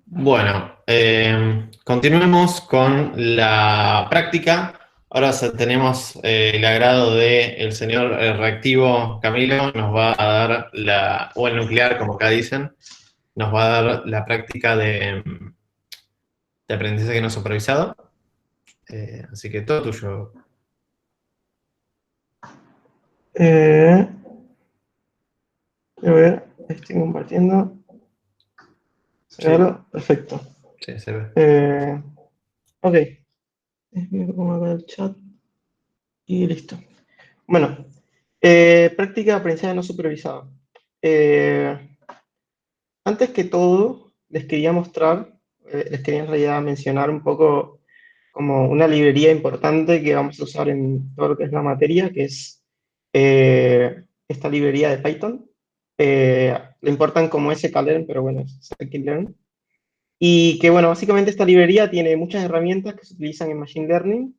Bueno, continuemos con la práctica. Ahora tenemos el agrado del señor reactivo Camilo, nos va a dar o el nuclear, como acá dicen, nos va a dar la práctica de aprendizaje no supervisado. Así que todo tuyo. A ver, estoy compartiendo. ¿Se ve Sí, ahora? Perfecto. sí, se ve. Ok, déjame pongo acá el chat y listo. Bueno, práctica de aprendizaje no supervisado. Eh, Antes que todo, les quería mostrar, les quería en realidad mencionar un poco como una librería importante que vamos a usar en todo lo que es la materia, que es esta librería de Python. Le importan como sklearn, pero bueno, es scikit-learn. Y que bueno, básicamente esta librería tiene muchas herramientas que se utilizan en Machine Learning.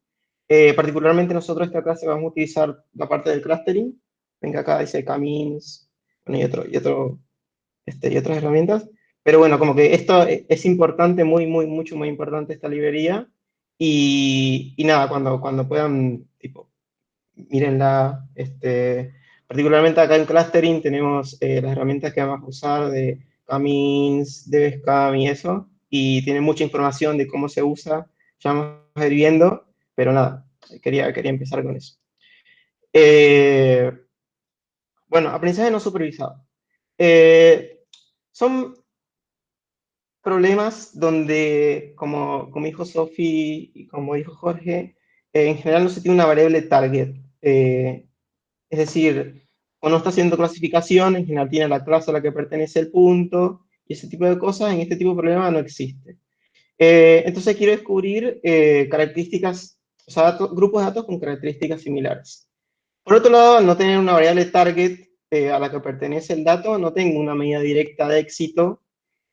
Particularmente nosotros esta clase vamos a utilizar la parte del clustering. Venga acá, dice K-means, bueno, y otras herramientas. Pero bueno, como que esto es importante, mucho, muy importante esta librería. Y nada, cuando puedan, tipo, mírenla. Particularmente acá en clustering tenemos las herramientas que vamos a usar de Camins, DBSCAM y eso. Y tiene mucha información de cómo se usa. Ya vamos a ir viendo, pero nada, quería empezar con eso. Eh, bueno, aprendizaje no supervisado. Eh, Son problemas donde, como dijo Sophie y como dijo Jorge, en general no se tiene una variable target. Es decir, cuando está haciendo clasificación, en general tiene la clase a la que pertenece el punto y ese tipo de cosas. En este tipo de problema no existe. Entonces quiero descubrir características, o sea, grupos de datos con características similares. Por otro lado, al no tener una variable target a la que pertenece el dato, no tengo una medida directa de éxito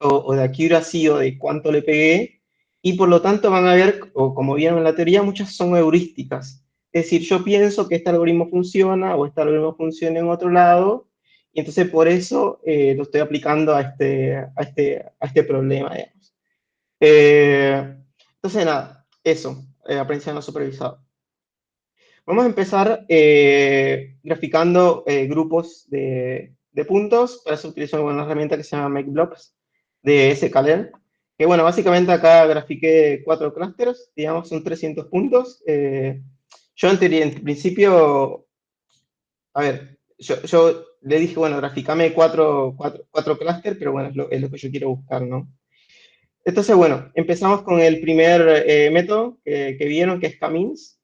o de accuracy o de cuánto le pegué, y por lo tanto van a ver, o como vieron en la teoría, muchas son heurísticas. Es decir, yo pienso que este algoritmo funciona o este algoritmo funciona en otro lado, y entonces por eso lo estoy aplicando a este problema, digamos. Entonces, nada, eso, aprendizaje no supervisado. Vamos a empezar graficando grupos de puntos. Para eso utilizo una herramienta que se llama MakeBlocks de sklearn. Que bueno, básicamente acá grafiqué 4 clústeres, digamos, son 300 puntos. Yo en principio, a ver, yo le dije, bueno, graficame 4 clústeres, pero bueno, es lo que yo quiero buscar, ¿no? Entonces, bueno, empezamos con el primer método que vieron, que es K-means.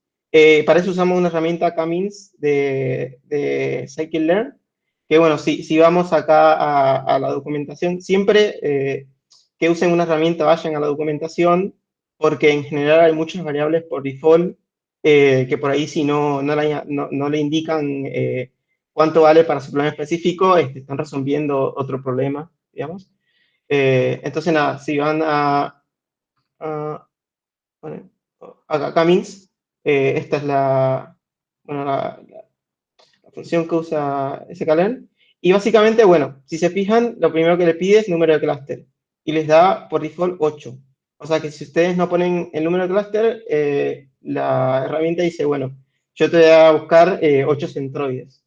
Para eso usamos una herramienta K-means de scikit-learn, que bueno, si vamos acá a la documentación, siempre que usen una herramienta vayan a la documentación, porque en general hay muchas variables por default, que por ahí si no le indican cuánto vale para su problema específico, están resolviendo otro problema, digamos. Entonces, nada, si van a, bueno, acá means, esta es bueno, la función que usa sklearn. Y básicamente, bueno, si se fijan, lo primero que le pide es número de clúster. Y les da por default 8. O sea que si ustedes no ponen el número de clúster, la herramienta dice, bueno, yo te voy a buscar 8 centroides.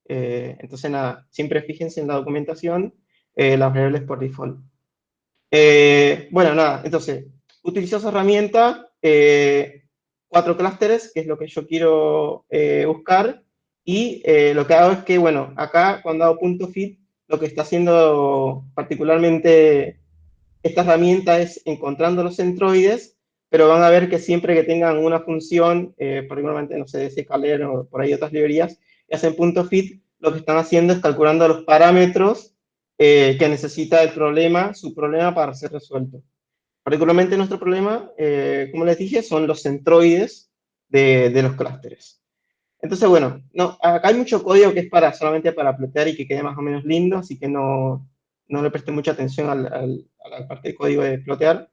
Entonces, nada, siempre fíjense en la documentación las variables por default. Bueno, nada, entonces, utilizo esa herramienta, 4 clústeres, que es lo que yo quiero buscar, y lo que hago es que, bueno, acá cuando hago punto .fit, lo que está haciendo particularmente esta herramienta es encontrando los centroides, pero van a ver que siempre que tengan una función, particularmente, no sé, de sklearn o por ahí otras librerías, y hacen punto .fit, lo que están haciendo es calculando los parámetros que necesita su problema para ser resuelto. Particularmente nuestro problema, como les dije, son los centroides de los clústeres. Entonces, bueno, no, acá hay mucho código que es solamente para plotear y que quede más o menos lindo, así que no le presté mucha atención a la parte de código de plotear.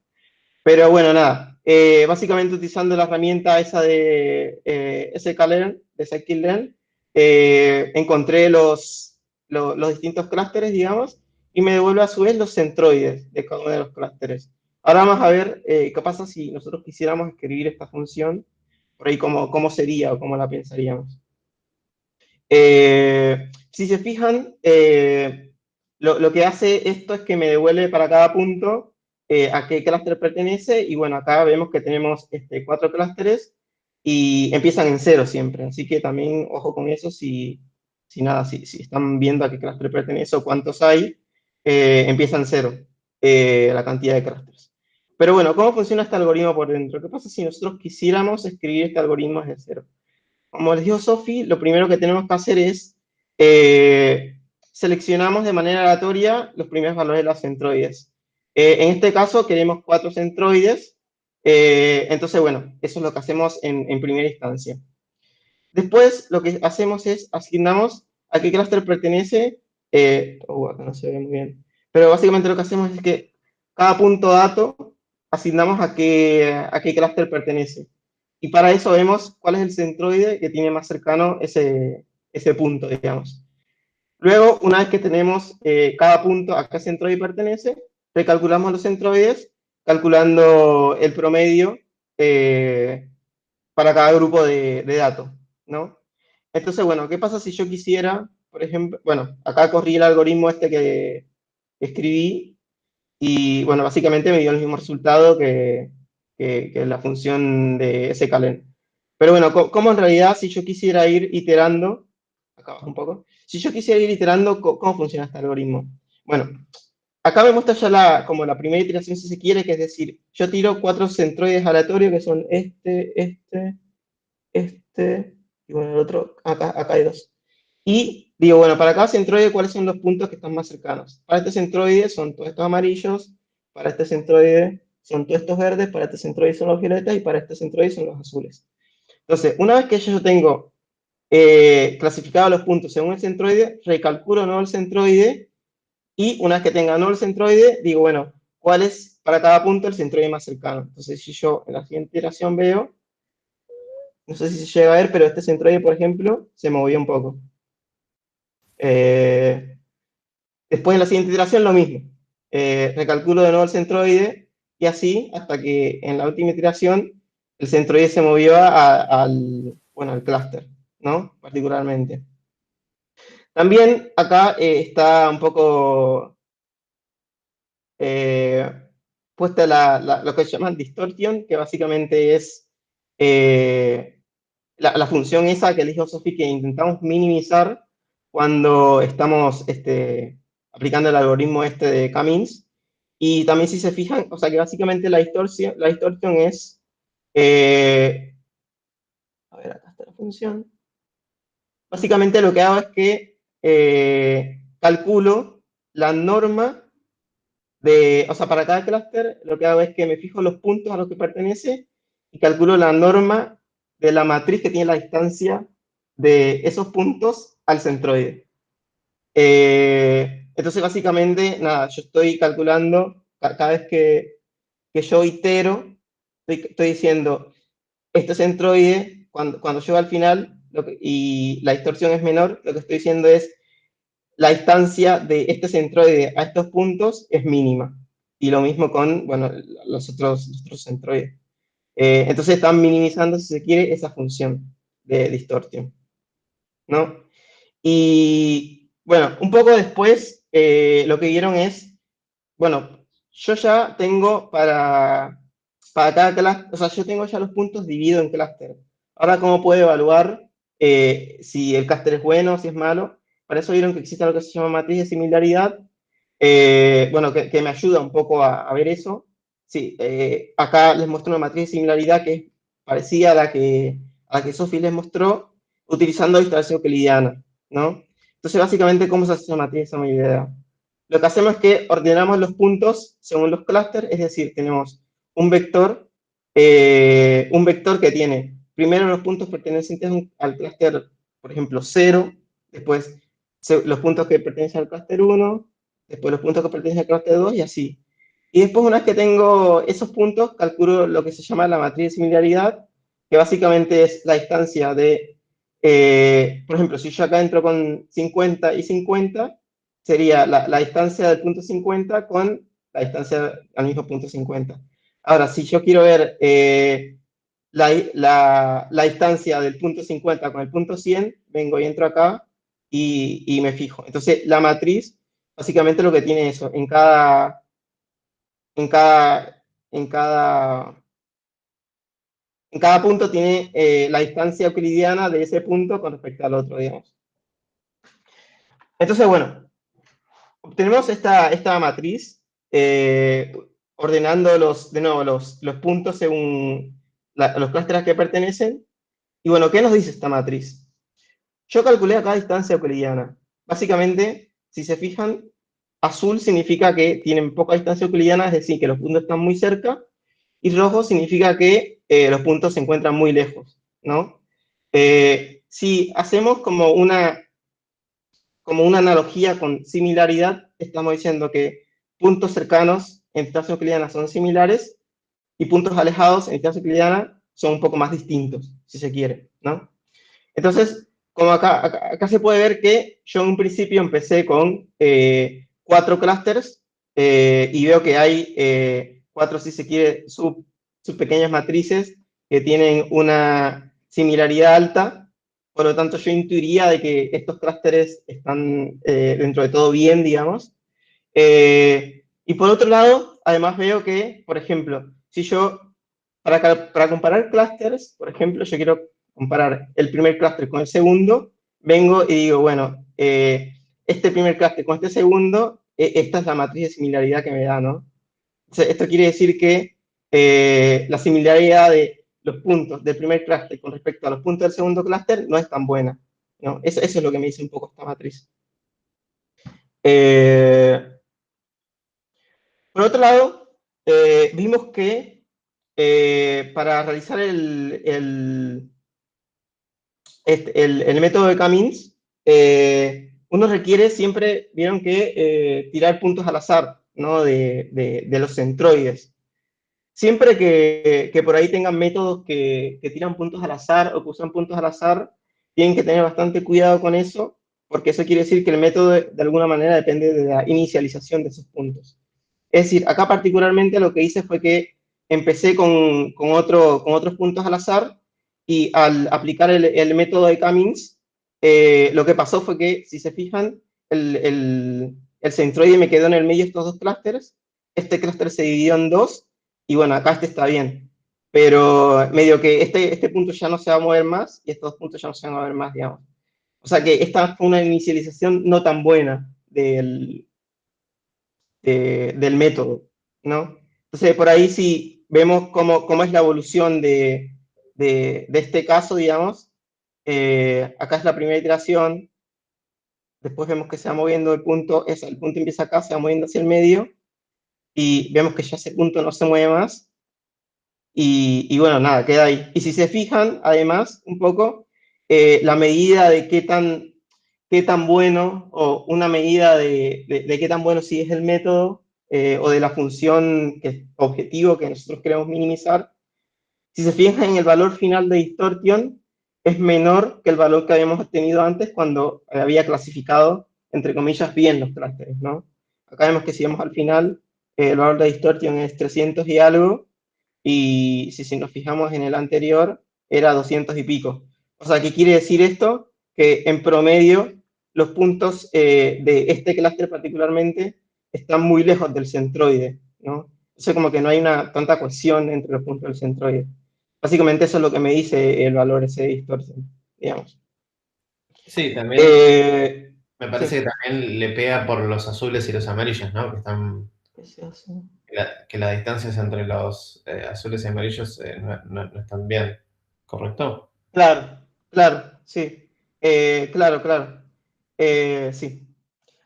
Pero bueno, nada, básicamente utilizando la herramienta esa de sklearn, de scikit-learn, encontré los distintos clústeres, digamos, y me devuelve a su vez los centroides de cada uno de los clústeres. Ahora vamos a ver qué pasa si nosotros quisiéramos escribir esta función, por ahí cómo sería o cómo la pensaríamos. Si se fijan, lo que hace esto es que me devuelve para cada punto a qué clúster pertenece, y bueno, acá vemos que tenemos 4 clústeres y empiezan en cero siempre, así que también ojo con eso si están viendo a qué clúster pertenece o cuántos hay, empieza en cero la cantidad de clústeres. Pero bueno, ¿cómo funciona este algoritmo por dentro? ¿Qué pasa si nosotros quisiéramos escribir este algoritmo desde cero? Como les dijo Sofi, lo primero que tenemos que hacer es seleccionamos de manera aleatoria los primeros valores de los centroides. En este caso queremos 4 centroides, entonces bueno, eso es lo que hacemos en primera instancia. Después lo que hacemos es asignamos a qué clúster pertenece, acá no se ve muy bien, pero básicamente lo que hacemos es que cada punto dato asignamos a qué clúster pertenece. Y para eso vemos cuál es el centroide que tiene más cercano ese punto, digamos. Luego, una vez que tenemos cada punto a qué centroide pertenece, recalculamos los centroides, calculando el promedio para cada grupo de datos, ¿no? Entonces, bueno, ¿qué pasa si yo quisiera, por ejemplo, bueno, acá corrí el algoritmo que escribí, y bueno, básicamente me dio el mismo resultado que la función de sklen. Pero bueno, ¿cómo en realidad si yo quisiera ir iterando, acá abajo un poco, si yo quisiera ir iterando, ¿cómo funciona este algoritmo? Bueno, acá me muestra ya como la primera iteración si se quiere, que es decir, yo tiro 4 centroides aleatorios que son y bueno, el otro, acá hay 2. Y digo, bueno, para cada centroide, ¿cuáles son los puntos que están más cercanos? Para este centroide son todos estos amarillos, para este centroide son todos estos verdes, para este centroide son los violetas y para este centroide son los azules. Entonces, una vez que yo tengo clasificado los puntos según el centroide, recalculo no el centroide, y una vez que tenga no el centroide, digo, bueno, ¿cuál es para cada punto el centroide más cercano? Entonces, si yo en la siguiente iteración veo, no sé si se llega a ver, pero este centroide, por ejemplo, se movió un poco. Después en la siguiente iteración lo mismo. Recalculo de nuevo el centroide y así hasta que en la última iteración el centroide se movió al clúster, ¿no? Particularmente. También acá está un poco puesta lo que se llama distortion, que básicamente es la función esa que dijo Sophie que intentamos minimizar cuando estamos aplicando el algoritmo de K-means. Y también si se fijan, o sea que básicamente la distorsión es, a ver, acá está la función. Básicamente lo que hago es que calculo la norma o sea, para cada clúster lo que hago es que me fijo los puntos a los que pertenece y calculo la norma de la matriz que tiene la distancia de esos puntos al centroide. Entonces, básicamente, nada, yo estoy calculando, cada vez que yo itero, estoy diciendo, este centroide, cuando llego al final y la distorsión es menor, lo que estoy diciendo es, la distancia de este centroide a estos puntos es mínima. Y lo mismo con, bueno, los otros centroides. Entonces están minimizando, si se quiere, esa función de distorsión, ¿no? Y bueno, un poco después lo que vieron es, bueno, yo ya tengo para cada clúster, o sea, yo tengo ya los puntos divididos en clúster. Ahora, ¿cómo puedo evaluar si el clúster es bueno o si es malo? Para eso vieron que existe lo que se llama matriz de similaridad, bueno, que me ayuda un poco a ver eso. Sí, acá les muestro una matriz de similaridad que es parecida a la que Sophie les mostró, utilizando distribución euclidiana, ¿no? Entonces, básicamente, ¿cómo se hace esa matriz de similaridad? Lo que hacemos es que ordenamos los puntos según los clústeres, es decir, tenemos un vector que tiene primero los puntos pertenecientes al clúster, por ejemplo, 0, después los puntos que pertenecen al clúster 1, después los puntos que pertenecen al clúster 2 y así. Y después, una vez que tengo esos puntos, calculo lo que se llama la matriz de similaridad, que básicamente es la distancia de Por ejemplo, si yo acá entro con 50 y 50, sería la distancia del punto 50 con la distancia al mismo punto 50. Ahora, si yo quiero ver la distancia del punto 50 con el punto 100, vengo y entro acá y me fijo. Entonces, la matriz, básicamente lo que tiene eso, en cada, en cada, en cada punto tiene la distancia euclidiana de ese punto con respecto al otro, digamos. Entonces, bueno, obtenemos esta matriz ordenando de nuevo, los puntos según los clústeres que pertenecen. Y bueno, ¿qué nos dice esta matriz? Yo calculé acá distancia euclidiana. Básicamente, si se fijan, azul significa que tienen poca distancia euclidiana, es decir, que los puntos están muy cerca, y rojo significa que los puntos se encuentran muy lejos, ¿no? Si hacemos como una analogía con similaridad, estamos diciendo que puntos cercanos en distancia euclidiana son similares y puntos alejados en distancia euclidiana son un poco más distintos, si se quiere, ¿no? Entonces, como acá se puede ver que yo en un principio empecé con 4 clústeres y veo que hay 4, si se quiere, sub pequeñas matrices que tienen una similaridad alta. Por lo tanto, yo intuiría de que estos clústeres están dentro de todo bien, digamos. Y por otro lado, además veo que, por ejemplo, si yo, para comparar clústeres, por ejemplo, yo quiero comparar el primer clúster con el segundo, vengo y digo, bueno, este primer clúster con este segundo, esta es la matriz de similaridad que me da, ¿no? Entonces, esto quiere decir que la similaridad de los puntos del primer clúster con respecto a los puntos del segundo clúster no es tan buena, ¿no? Eso es lo que me dice un poco esta matriz. Por otro lado, vimos que para realizar el método de Camins, uno requiere siempre, vieron que tirar puntos al azar, ¿no? De los centroides. Siempre que por ahí tengan métodos que tiran puntos al azar o que usan puntos al azar, tienen que tener bastante cuidado con eso, porque eso quiere decir que el método de alguna manera depende de la inicialización de esos puntos. Es decir, acá particularmente lo que hice fue que empecé con otros puntos al azar y al aplicar el método de Cummings, lo que pasó fue que, si se fijan, el centroide me quedó en el medio de estos dos clústeres, este clúster se dividió en dos, y bueno, acá este está bien, pero medio que este punto ya no se va a mover más y estos dos puntos ya no se van a mover más, digamos. O sea que esta fue una inicialización no tan buena del método, ¿no? Entonces, por ahí sí vemos cómo es la evolución de este caso, digamos. Acá es la primera iteración, después vemos que se va moviendo el punto empieza acá, se va moviendo hacia el medio, y vemos que ya ese punto no se mueve más, y bueno, nada, queda ahí. Y si se fijan, además, un poco, la medida de qué tan bueno, o una medida de qué tan bueno sí es el método, o de la función objetivo que nosotros queremos minimizar, si se fijan en el valor final de distorsión, es menor que el valor que habíamos obtenido antes cuando había clasificado, entre comillas, bien los clústeres, ¿no? Acá vemos que si vamos al final, el valor de distorsión es 300 y algo, y si nos fijamos en el anterior, era 200 y pico. O sea, ¿qué quiere decir esto? Que en promedio los puntos de este clúster particularmente están muy lejos del centroide, ¿no? Entonces como que no hay tanta cohesión entre los puntos del centroide. Básicamente eso es lo que me dice el valor ese de distorsión, digamos. Sí, también me Sí. parece que también le pega por los azules y los amarillos, ¿no? Que las distancias entre los azules y amarillos no están bien, ¿correcto? Claro, claro, sí. Claro. Sí.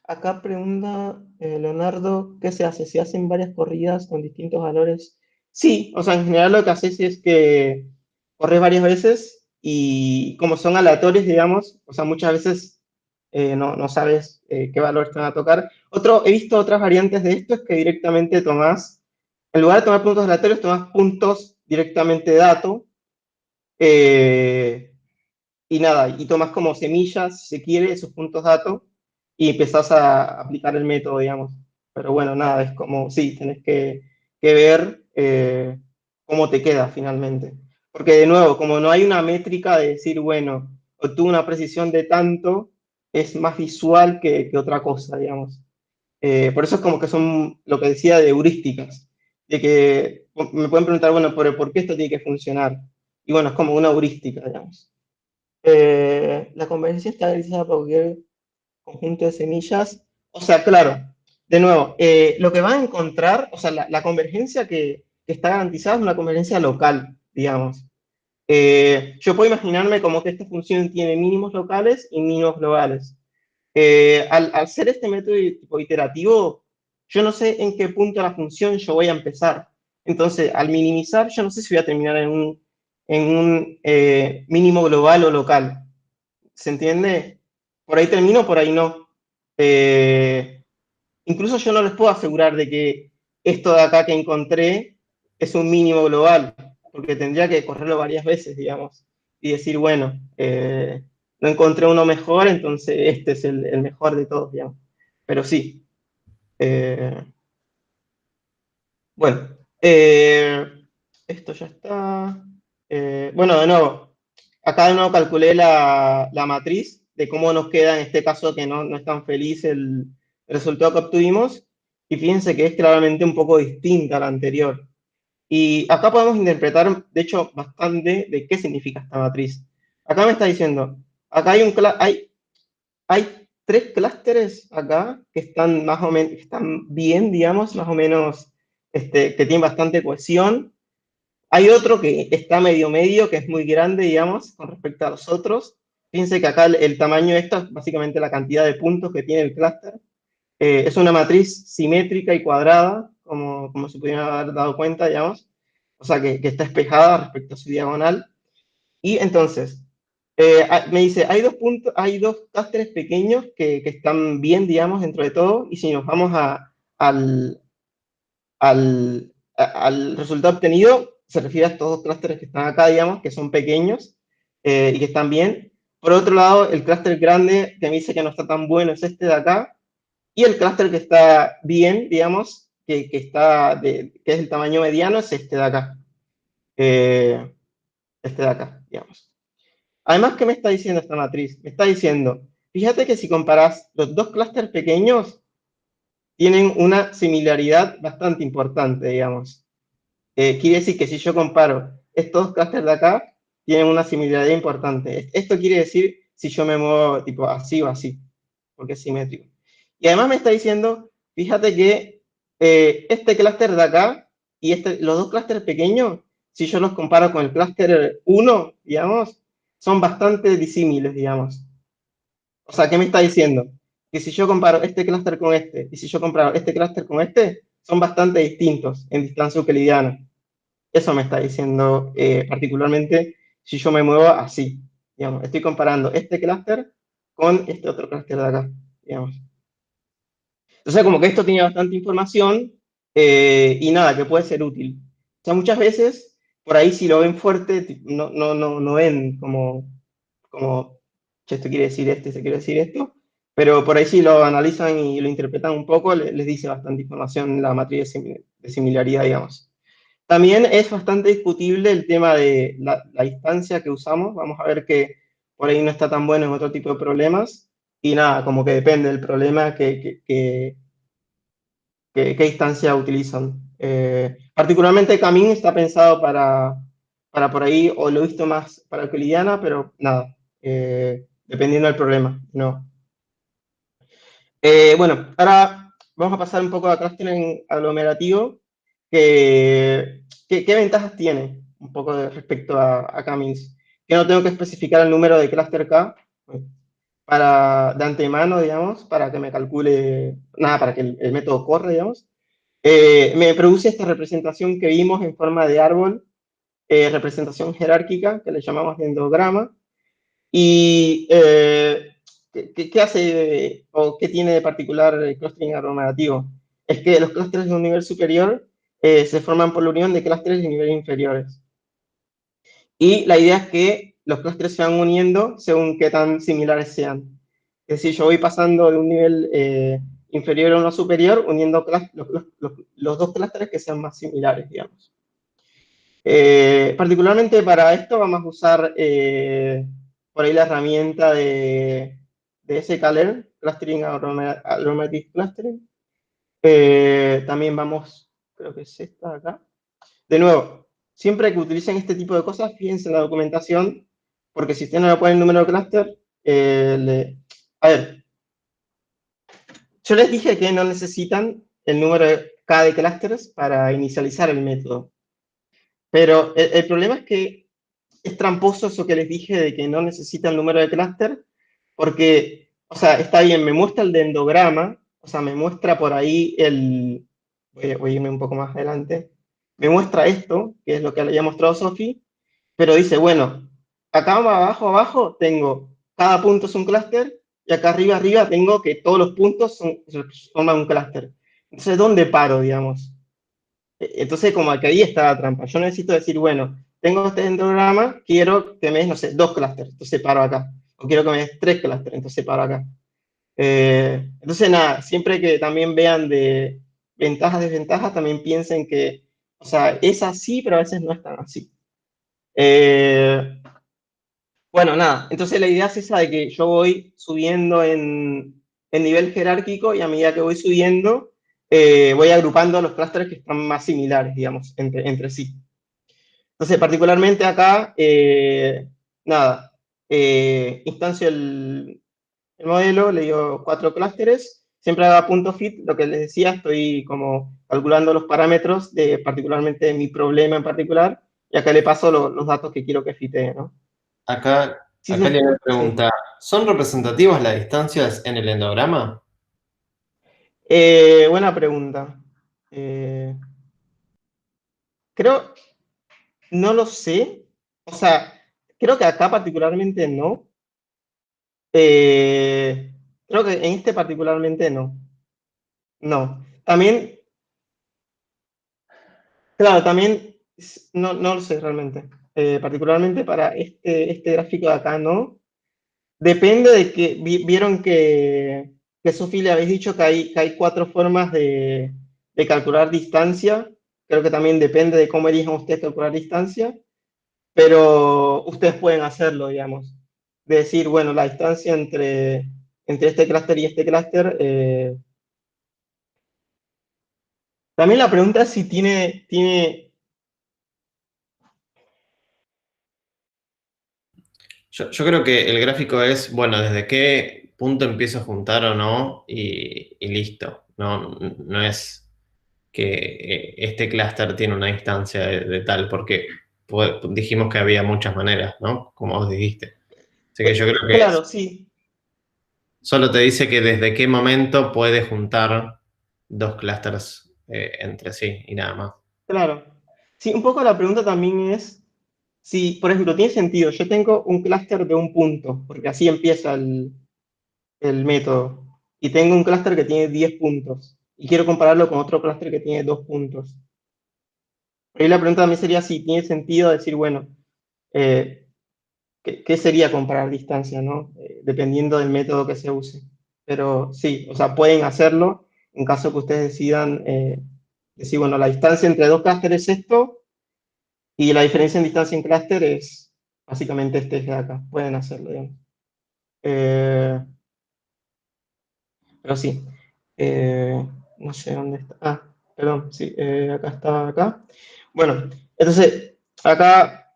Acá pregunta Leonardo, ¿qué se hace? ¿Se hacen varias corridas con distintos valores? Sí, o sea, en general lo que haces es que corres varias veces y como son aleatorios, digamos, o sea, muchas veces no sabes qué valor te van a tocar. He visto otras variantes de esto, es que directamente tomás, en lugar de tomar puntos aleatorios, tomás puntos directamente de dato, eh, y nada, y tomas como semillas, si se quiere, esos puntos datos, y empezás a aplicar el método, digamos. Pero bueno, nada, es como, sí, tenés que ver cómo te queda finalmente. Porque de nuevo, como no hay una métrica de decir, bueno, obtuve una precisión de tanto, es más visual que otra cosa, digamos. Por eso es como que son lo que decía de heurísticas, de que me pueden preguntar, bueno, ¿por qué esto tiene que funcionar? Y bueno, es como una heurística, digamos. La convergencia está realizada por cualquier conjunto de semillas. O sea, claro, de nuevo, lo que van a encontrar, o sea, la convergencia que está garantizada es una convergencia local, digamos. Yo puedo imaginarme como que esta función tiene mínimos locales y mínimos globales. Al ser este método tipo iterativo, yo no sé en qué punto de la función yo voy a empezar. Entonces, al minimizar, yo no sé si voy a terminar en un mínimo global o local. ¿Se entiende? Por ahí termino, por ahí no. Eh, Incluso yo no les puedo asegurar de que esto de acá que encontré es un mínimo global, porque tendría que correrlo varias veces, digamos, y decir, bueno, no encontré uno mejor, entonces este es el mejor de todos, digamos. Pero sí, eh, bueno, esto ya está. Bueno, de nuevo, acá de nuevo calculé la matriz de cómo nos queda en este caso que no es tan feliz el resultado que obtuvimos. Y fíjense que es claramente un poco distinta a la anterior. Y acá podemos interpretar, de hecho, bastante de qué significa esta matriz. Acá me está diciendo, acá hay tres clústeres acá que están más o menos, están bien, digamos, más o menos, que tienen bastante cohesión. Hay otro que está medio medio, que es muy grande, digamos, con respecto a los otros. Fíjense que acá el tamaño de esto es básicamente la cantidad de puntos que tiene el clúster. Es una matriz simétrica y cuadrada, como se pudieron haber dado cuenta, digamos. O sea, que está espejada respecto a su diagonal. Y entonces, me dice, hay dos puntos, hay dos clústeres pequeños que están bien, digamos, dentro de todo, y si nos vamos al, al resultado obtenido, se refiere a estos dos clústeres que están acá, digamos, que son pequeños y que están bien. Por otro lado, el clúster grande que me dice que no está tan bueno es este de acá, y el clúster que está bien, digamos, que es el tamaño mediano, es este de acá. Eh, este de acá, digamos. Además, ¿qué me está diciendo esta matriz? Me está diciendo, fíjate que si comparas los dos clústeres pequeños, tienen una similaridad bastante importante, digamos. Quiere decir que si yo comparo estos dos clústeres de acá, tienen una similaridad importante. Esto quiere decir si yo me muevo tipo así o así, porque es simétrico. Y además me está diciendo, fíjate que este clúster de acá y los dos clústeres pequeños, si yo los comparo con el clúster uno, digamos, son bastante disímiles, digamos. O sea, ¿qué me está diciendo? Que si yo comparo este clúster con este y si yo comparo este clúster con este, son bastante distintos en distancia euclidiana. Eso me está diciendo particularmente si yo me muevo así. Digamos, estoy comparando este clúster con este otro clúster de acá. Digamos. Entonces, como que esto tiene bastante información y nada, que puede ser útil. O sea, muchas veces, por ahí si lo ven fuerte, no ven como, che, esto quiere decir esto, esto quiere decir esto, pero por ahí si lo analizan y lo interpretan un poco, les dice bastante información la matriz de similaridad, digamos. También es bastante discutible el tema de la distancia que usamos. Vamos a ver que por ahí no está tan bueno en otro tipo de problemas. Y nada, como que depende del problema qué distancia utilizan. Particularmente Camin está pensado para por ahí, o lo he visto más para euclidiana, pero nada, dependiendo del problema, no. Bueno, ahora vamos a pasar un poco a clustering aglomerativo. ¿Qué ventajas tiene un poco respecto a Camins? Que no tengo que especificar el número de clúster K de antemano, digamos, para que me calcule, nada, para que el método corra, digamos. Me produce esta representación que vimos en forma de árbol, representación jerárquica, que le llamamos dendrograma. Y ¿qué hace o qué tiene de particular el clustering aglomerativo? Es que los clústeres de un nivel superior se forman por la unión de clústeres de niveles inferiores. Y la idea es que los clústeres se van uniendo según qué tan similares sean. Es decir, yo voy pasando de un nivel inferior a uno superior, uniendo los dos clústeres que sean más similares, digamos. Particularmente para esto vamos a usar por ahí la herramienta de sklearn, Clustering Aromatic Clustering. También vamos, creo que es esta de acá. De nuevo, siempre que utilicen este tipo de cosas, fíjense en la documentación, porque si ustedes no le ponen el número de clúster, a ver, yo les dije que no necesitan el número de K de clústeres para inicializar el método. Pero el problema es que es tramposo eso que les dije de que no necesita el número de clúster, porque, o sea, está bien, me muestra el dendrograma, o sea, me muestra por ahí el, voy a irme un poco más adelante, me muestra esto, que es lo que le había mostrado Sofi, pero dice, bueno, acá abajo tengo, cada punto es un clúster, y acá arriba tengo que todos los puntos forman un clúster. Entonces, ¿dónde paro, digamos? Entonces, como que ahí está la trampa. Yo necesito decir, bueno, tengo este dendrograma, quiero que me des, no sé, 2 clústeres, entonces paro acá. O quiero que me des 3 clústeres, entonces paro acá. Entonces, nada, siempre que también vean de ventajas, desventajas, también piensen que, o sea, es así, pero a veces no es tan así. Bueno, nada, entonces la idea es esa de que yo voy subiendo en nivel jerárquico y a medida que voy subiendo, voy agrupando los clústeres que están más similares, digamos, entre sí. Entonces, particularmente acá, nada, instancio el modelo, le digo 4 clústeres, siempre haga punto fit, lo que les decía, estoy como calculando los parámetros de particularmente de mi problema en particular, y acá le paso los datos que quiero que fitee, ¿no? Acá, Sí, acá le voy a sí. preguntar, ¿son representativas las distancias en el endograma? Buena pregunta. Creo, no lo sé. O sea, creo que acá particularmente no. Eh, Creo que en este particularmente no. No. También, claro, también no lo sé realmente. Particularmente para este gráfico de acá no. Depende de que vieron que Sofi le habéis dicho que hay 4 formas de calcular distancia. Creo que también depende de cómo elijan ustedes calcular distancia, pero ustedes pueden hacerlo, digamos. De decir, bueno, la distancia entre este clúster y este clúster. También la pregunta es si tiene. Yo creo que el gráfico es, bueno, desde qué punto empiezo a juntar o no y listo. No es que este clúster tiene una distancia de tal, porque dijimos que había muchas maneras, ¿no? Como vos dijiste. Así que yo creo que Claro, sí, solo te dice que desde qué momento puede juntar dos clústeres entre sí y nada más. claro. Sí, un poco la pregunta también es si, por ejemplo, tiene sentido, yo tengo un clúster de un punto, porque así empieza el método, y tengo un clúster que tiene 10 puntos, y quiero compararlo con otro clúster que tiene 2 puntos. Ahí la pregunta también sería si tiene sentido decir, bueno, eh, ¿qué sería comparar distancia, ¿no? Dependiendo del método que se use. Pero sí, o sea, pueden hacerlo en caso que ustedes decidan decir, bueno, la distancia entre 2 clústeres es esto, y la diferencia en distancia en clúster es básicamente este eje de acá. Pueden hacerlo, digamos. Eh, pero sí, no sé dónde está. Ah, perdón, sí, acá está, acá. Bueno, entonces, acá,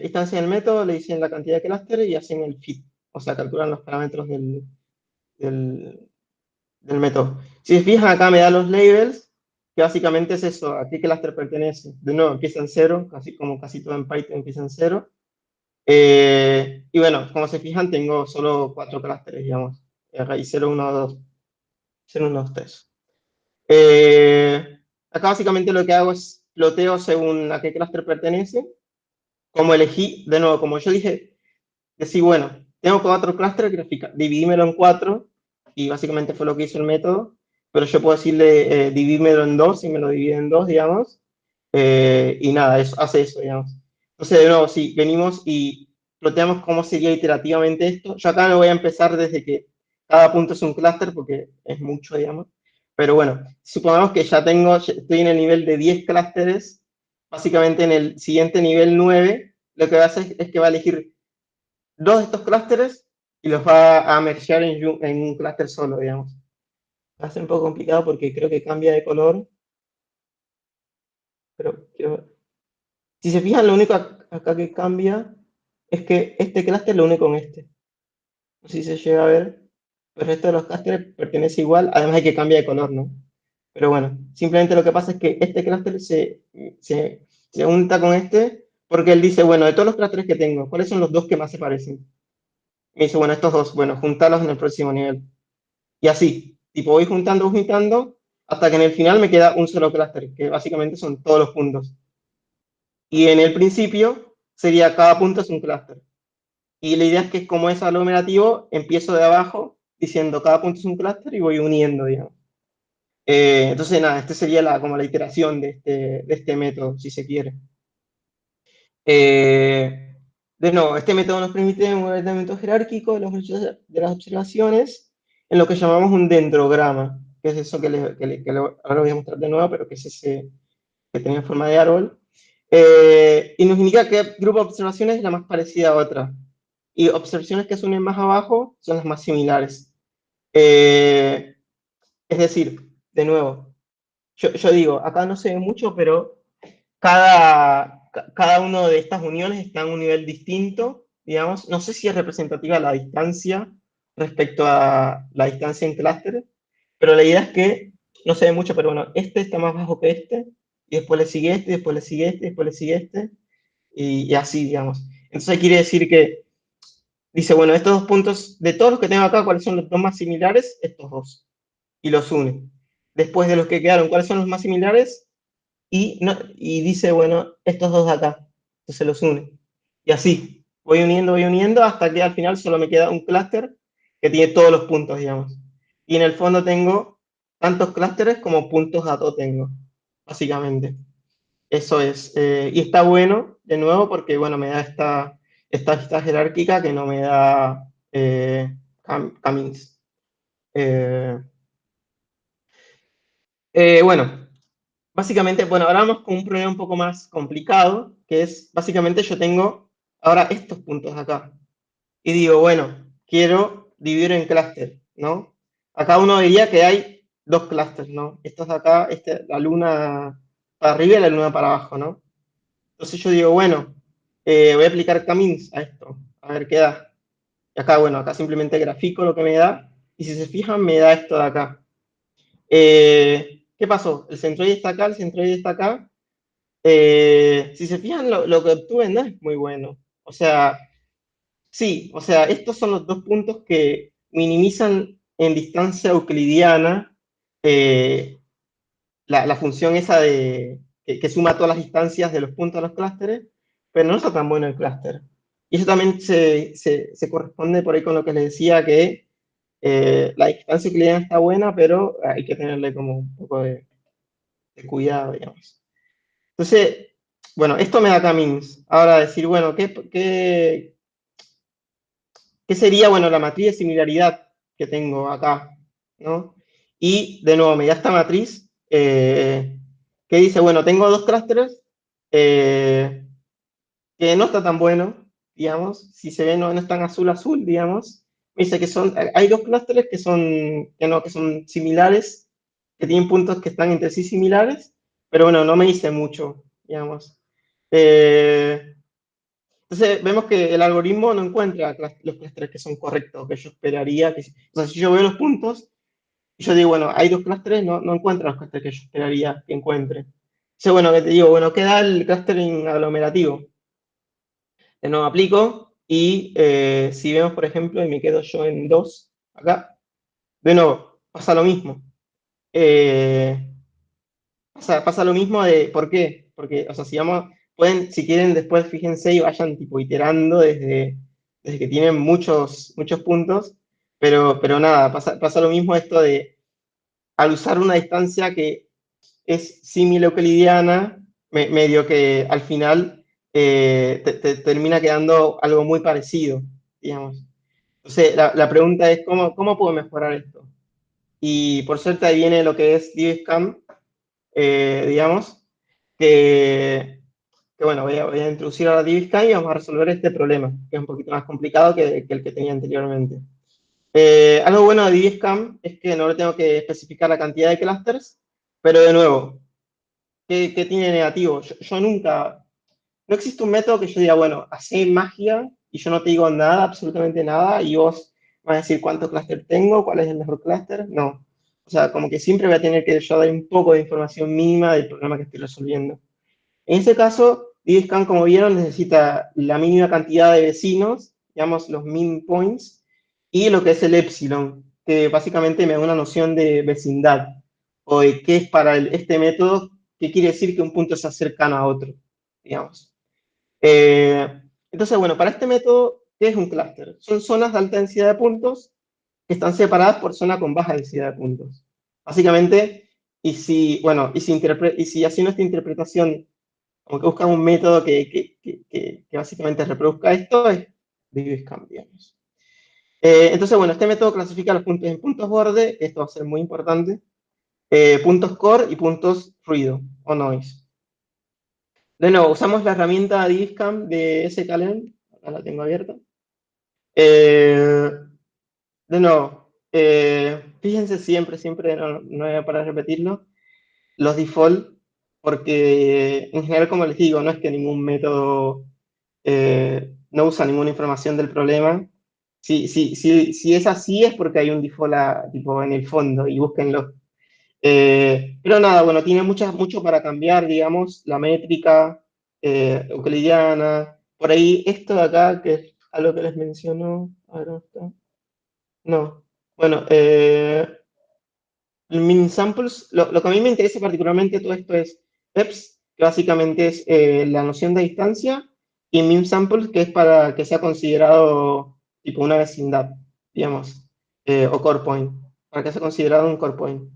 instancia del método, le dicen la cantidad de clústeres y hacen el fit, o sea, calculan los parámetros del, del método. Si se fijan, acá me da los labels, que básicamente es eso, a qué clúster pertenece. De nuevo, empieza en cero, casi como casi todo en Python empieza en cero. Y bueno, como se fijan, tengo solo 4 clústeres, digamos. Raíz 0, 1, 2, 0, 1, 2, 3. Acá básicamente lo que hago es ploteo según a qué clúster pertenece. Como elegí, de nuevo, como yo dije, decir, bueno, tengo 4 clústeres, dividímelo en 4, y básicamente fue lo que hizo el método, pero yo puedo decirle, divídmelo en 2, y me lo divide en 2, digamos, y nada, hace eso, digamos. Entonces, de nuevo, si venimos y ploteamos cómo sería iterativamente esto. Yo acá no voy a empezar desde que cada punto es un clúster, porque es mucho, digamos. Pero bueno, supongamos que ya estoy en el nivel de 10 clústeres, básicamente en el siguiente nivel 9, lo que va a hacer es que va a elegir dos de estos clústeres y los va a mergear en un clúster solo, digamos. Va a ser un poco complicado porque creo que cambia de color, pero quiero ver. Si se fijan, lo único acá que cambia es que este clúster lo une con este. No sé si se llega a ver, pero el resto de los clústeres pertenece igual, además de que cambia de color, ¿no? Pero bueno, simplemente lo que pasa es que este clúster se junta con este porque él dice, bueno, de todos los clústeres que tengo, ¿cuáles son los dos que más se parecen? Me dice, bueno, estos dos, bueno, juntarlos en el próximo nivel. Y así, tipo, voy juntando, hasta que en el final me queda un solo clúster, que básicamente son todos los puntos. Y en el principio sería cada punto es un clúster. Y la idea es que como es aglomerativo, empiezo de abajo diciendo cada punto es un clúster y voy uniendo, digamos. Entonces, nada, esta sería como la iteración de este método, si se quiere. Eh, de nuevo, este método nos permite un ordenamiento jerárquico de las observaciones en lo que llamamos un dendrograma, que es eso ahora lo voy a mostrar de nuevo, pero que es ese que tenía forma de árbol. Y nos indica qué grupo de observaciones es la más parecida a otra. Y observaciones que se unen más abajo son las más similares. Es decir, de nuevo, yo digo, acá no se ve mucho, pero cada uno de estas uniones está en un nivel distinto, digamos. No sé si es representativa la distancia respecto a la distancia en clústeres, pero la idea es que no se ve mucho, pero bueno, este está más bajo que este, y después le sigue este, y después le sigue este, y después le sigue este, y así, digamos. Entonces quiere decir que dice, bueno, estos dos puntos, de todos los que tengo acá, ¿cuáles son los dos más similares? Estos dos. Y los une. Después de los que quedaron, ¿cuáles son los más similares? Y, no, y dice, bueno, estos dos de acá. Entonces los une. Y así, voy uniendo, hasta que al final solo me queda un clúster que tiene todos los puntos, digamos. Y en el fondo tengo tantos clústeres como puntos datos tengo, básicamente. Eso es. Y está bueno, de nuevo, porque bueno, me da esta vista jerárquica que no me da Camins. Eh, bueno, básicamente, bueno, ahora vamos con un problema un poco más complicado, que es, básicamente yo tengo ahora estos puntos acá. Y digo, bueno, quiero dividir en clúster, ¿no? Acá uno diría que hay dos clústeres, ¿no? Estos de acá, la luna para arriba y la luna para abajo, ¿no? Entonces yo digo, bueno, voy a aplicar Camins a esto, a ver qué da. Y acá, bueno, acá simplemente grafico lo que me da, y si se fijan, me da esto de acá. ¿Qué pasó? El centroide está acá, el centroide está acá. Si se fijan, lo que obtuve no es muy bueno. O sea, sí, o sea, estos son los dos puntos que minimizan en distancia euclidiana eh, la función esa que suma todas las distancias de los puntos de los clústeres, pero no está tan bueno el clúster. Y eso también se corresponde por ahí con lo que les decía, que la distancia euclidiana está buena, pero hay que tenerle como un poco de cuidado, digamos. Entonces, bueno, esto me da caminos. Ahora decir, bueno, ¿qué sería, bueno, la matriz de similaridad que tengo acá, ¿no? Y, de nuevo, me da esta matriz que dice, bueno, tengo dos clústeres que no está tan bueno, digamos, si se ve no están azul azul, digamos. Me dice que hay dos clústeres que son similares, que tienen puntos que están entre sí similares, pero bueno, no me dice mucho, digamos. Entonces vemos que el algoritmo no encuentra los clústeres que son correctos, que yo esperaría. O sea, si yo veo los puntos y yo digo, bueno, hay dos clústeres, no encuentra los clústeres que yo esperaría que encuentre. Entonces, bueno, que te digo, bueno, queda el clustering aglomerativo. De nuevo aplico y si vemos, por ejemplo, y me quedo yo en 2 acá, de nuevo, pasa lo mismo. Eh, pasa lo mismo ¿por qué? Porque, o sea, si quieren, después fíjense y vayan tipo iterando desde que tienen muchos puntos, pero nada, pasa lo mismo esto de, al usar una distancia que es símil euclidiana, medio que al final te termina quedando algo muy parecido, digamos. Entonces, la pregunta es, ¿cómo puedo mejorar esto? Y por suerte ahí viene lo que es DivScam, digamos, que bueno, voy a introducir ahora DivScam y vamos a resolver este problema, que es un poquito más complicado que el que tenía anteriormente. Algo bueno de DivScam es que no le tengo que especificar la cantidad de clusters, pero de nuevo, ¿qué tiene negativo? Yo nunca, no existe un método que yo diga, bueno, hacé magia y yo no te digo nada, absolutamente nada, y vos vas a decir cuántos clústeres tengo, cuál es el mejor clúster. No. O sea, como que siempre voy a tener que yo dar un poco de información mínima del problema que estoy resolviendo. En este caso, DivScan, como vieron, necesita la mínima cantidad de vecinos, digamos los min points, y lo que es el epsilon, que básicamente me da una noción de vecindad, o de qué es para este método, qué quiere decir que un punto está cercano a otro, digamos. Entonces, bueno, para este método, ¿qué es un clúster? Son zonas de alta densidad de puntos que están separadas por zona con baja densidad de puntos. Básicamente, y si haciendo esta interpretación, como que buscan un método que básicamente reproduzca esto, es DivScam, digamos. Entonces, bueno, este método clasifica los puntos en puntos borde, esto va a ser muy importante, puntos core y puntos ruido o noise. De nuevo, usamos la herramienta DivScam de sklearn, acá la tengo abierta. Eh, de nuevo, fíjense siempre, no voy a parar de repetirlo, los default, porque en general, como les digo, no es que ningún método no usa ninguna información del problema. Si es así es porque hay un default tipo, en el fondo y búsquenlo. Pero nada, bueno, tiene mucho para cambiar, digamos, la métrica euclidiana. Por ahí, esto de acá, que es algo que les menciono, a ver, ¿dónde está? No. Bueno, el min samples, lo que a mí me interesa particularmente todo esto es EPS, que básicamente es la noción de distancia, y min samples, que es para que sea considerado tipo una vecindad, digamos, o core point, para que sea considerado un core point.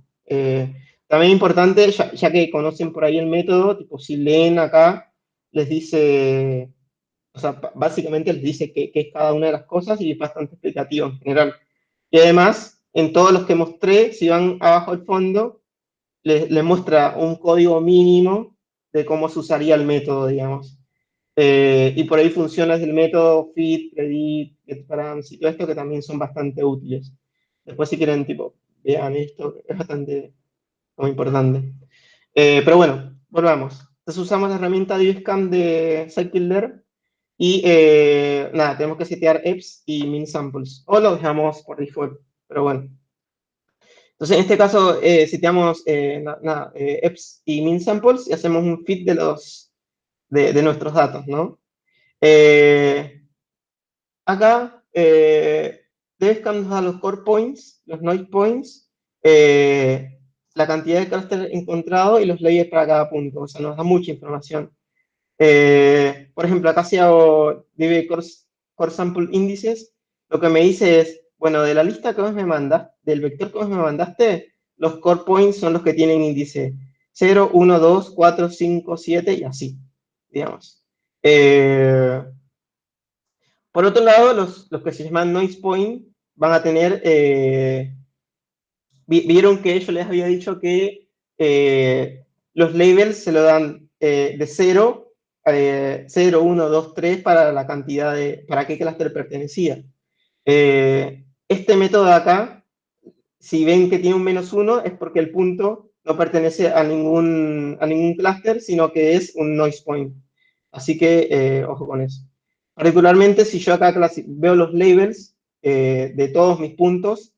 También importante, ya que conocen por ahí el método, tipo si leen acá, les dice, o sea, básicamente les dice qué es cada una de las cosas y es bastante explicativo en general. Y además, en todos los que mostré, si van abajo al fondo, les muestra un código mínimo de cómo se usaría el método, digamos. Y por ahí funciones del método fit, predict, getparams y todo esto que también son bastante útiles. Después si quieren, tipo, vean esto, es bastante muy importante. Pero bueno, volvamos. Entonces usamos la herramienta DivScan de Scikit-learn y nada, tenemos que setear EPS y min samples. O lo dejamos por default, pero bueno. Entonces, en este caso, seteamos EPS y min samples y hacemos un fit de nuestros datos, ¿no? Eh, acá, DevScan nos da los core points, los noise points, la cantidad de clúster encontrado y los layers para cada punto. O sea, nos da mucha información. Por ejemplo, acá si hago db core sample índices, lo que me dice es, bueno, de la lista que vos me mandaste, del vector que vos me mandaste, los core points son los que tienen índice 0, 1, 2, 4, 5, 7 y así, digamos. Por otro lado, los que se llaman noise point van a tener, vieron que yo les había dicho que los labels se lo dan de 0, 0, 1, 2, 3 para la cantidad para qué clúster pertenecía. Este método de acá, si ven que tiene un -1, es porque el punto no pertenece a ningún clúster, sino que es un noise point. Así que ojo con eso. Particularmente, si yo acá veo los labels de todos mis puntos,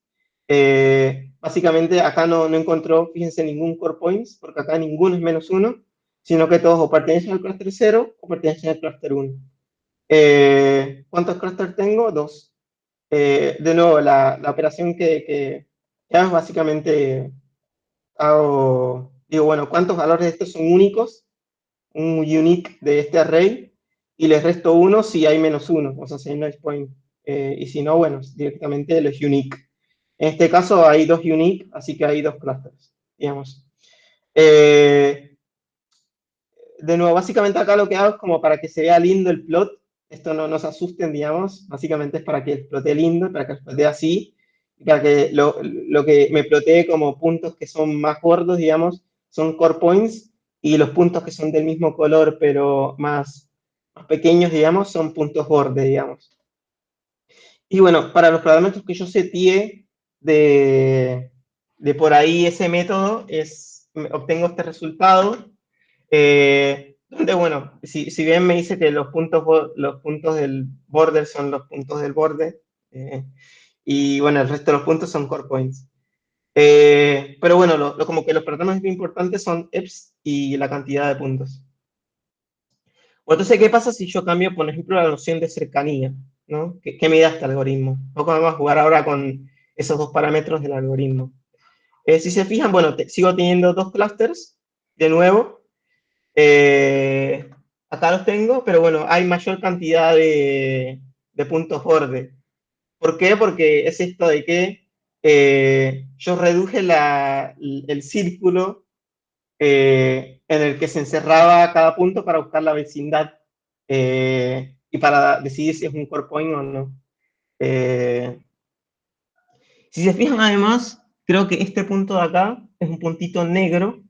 básicamente acá no encontró, fíjense, ningún core points, porque acá ninguno es -1, sino que todos o pertenecen al clúster 0 o pertenecen al clúster 1. ¿Cuántos clústeres tengo? 2. De nuevo, la operación que hago básicamente digo, bueno, ¿cuántos valores de estos son únicos? Un unique de este array, y les resto 1 si hay -1, o sea, si hay noise point. Y si no, bueno, directamente los unique. En este caso hay 2 unique, así que hay 2 clusters, digamos. de nuevo, básicamente acá lo que hago es como para que se vea lindo el plot. Esto no se asusten, digamos. Básicamente es para que explote lindo, para que explote así, y para que lo que me plotee como puntos que son más gordos, digamos, son core points, y los puntos que son del mismo color, pero más pequeños, digamos, son puntos bordes, digamos. Y bueno, para los parámetros que yo seteé de por ahí ese método, obtengo este resultado. Donde, bueno, si bien me dice que los puntos del border son los puntos del borde, y bueno, el resto de los puntos son core points. Pero bueno, como que los parámetros importantes son EPS y la cantidad de puntos. Bueno, entonces, ¿qué pasa si yo cambio, por ejemplo, la noción de cercanía? ¿No? ¿Qué me da este algoritmo? Vamos a jugar ahora con esos dos parámetros del algoritmo. Si se fijan, bueno, sigo teniendo dos clusters, de nuevo. Eh, Acá los tengo, pero bueno, hay mayor cantidad de puntos borde. ¿Por qué? Porque es esto de que yo reduje el círculo en el que se encerraba cada punto para buscar la vecindad y para decidir si es un core point o no. Eh, si se fijan además, creo que este punto de acá es un puntito negro,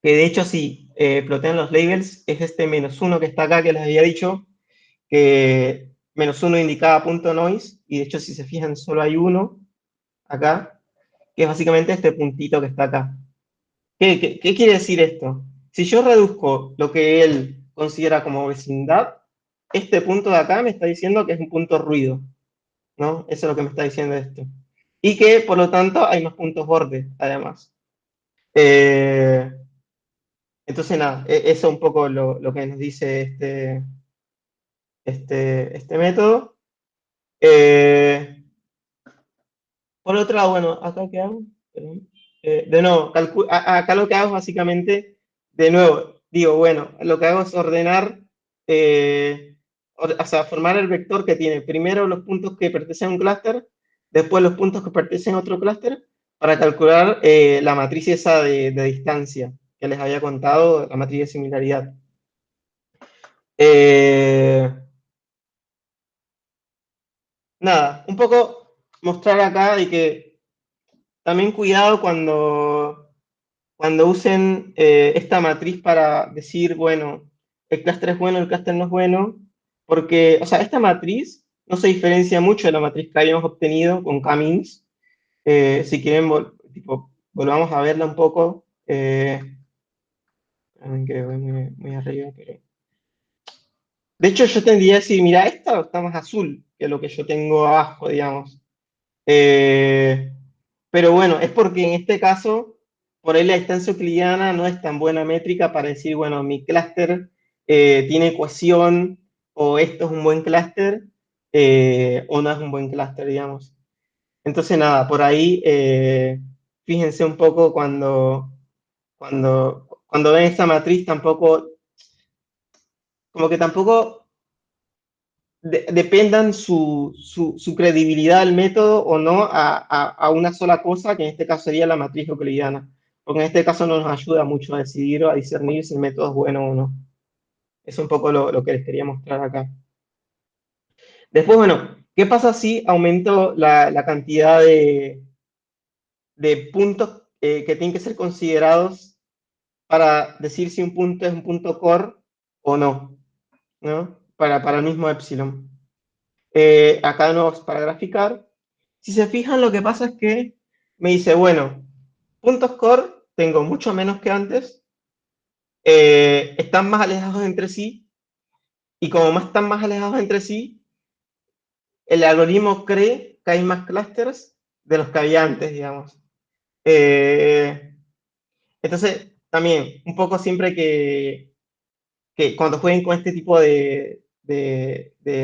que de hecho si plotean los labels es este -1 que está acá que les había dicho, que -1 indicaba punto noise, y de hecho si se fijan solo hay uno acá, que es básicamente este puntito que está acá. ¿Qué quiere decir esto? Si yo reduzco lo que él considera como vecindad, este punto de acá me está diciendo que es un punto ruido, ¿no? Eso es lo que me está diciendo esto. Y que, por lo tanto, hay más puntos borde, además. Eh, entonces, nada, eso es un poco lo que nos dice este método. Eh, por otro lado, bueno, acá qué hago. Perdón. De nuevo, acá lo que hago es básicamente, de nuevo, digo, bueno, lo que hago es ordenar, o sea, formar el vector que tiene primero los puntos que pertenecen a un clúster, después los puntos que pertenecen a otro clúster, para calcular la matriz esa de distancia que les había contado, la matriz de similaridad. Eh, Nada, un poco mostrar acá de que también cuidado cuando usen esta matriz para decir, bueno, el clúster es bueno, el clúster no es bueno, porque, o sea, esta matriz no se diferencia mucho de la matriz que habíamos obtenido con K-means. Si quieren, tipo, volvamos a verla un poco. Que voy muy arriba, pero... De hecho, yo tendría que decir, mira, esta está más azul que lo que yo tengo abajo, digamos. Eh, pero bueno, es porque en este caso, por ahí la distancia euclidiana no es tan buena métrica para decir, bueno, mi clúster tiene cohesión, o esto es un buen clúster, o no es un buen clúster, digamos. Entonces, nada, por ahí fíjense un poco cuando ven esta matriz, tampoco, como que tampoco dependan su credibilidad al método o no a una sola cosa, que en este caso sería la matriz euclidiana, porque en este caso no nos ayuda mucho a decidir o a discernir si el método es bueno o no. Es un poco lo que les quería mostrar acá. Después, bueno, ¿qué pasa si aumento la cantidad de puntos que tienen que ser considerados para decir si un punto es un punto core o no, ¿no? Para el mismo epsilon. Acá no es para graficar. Si se fijan, lo que pasa es que me dice, bueno, puntos core tengo mucho menos que antes, están más alejados entre sí, y como más están más alejados entre sí, el algoritmo cree que hay más clusters de los que había antes, digamos. Eh, entonces, también, un poco siempre que cuando jueguen con este tipo de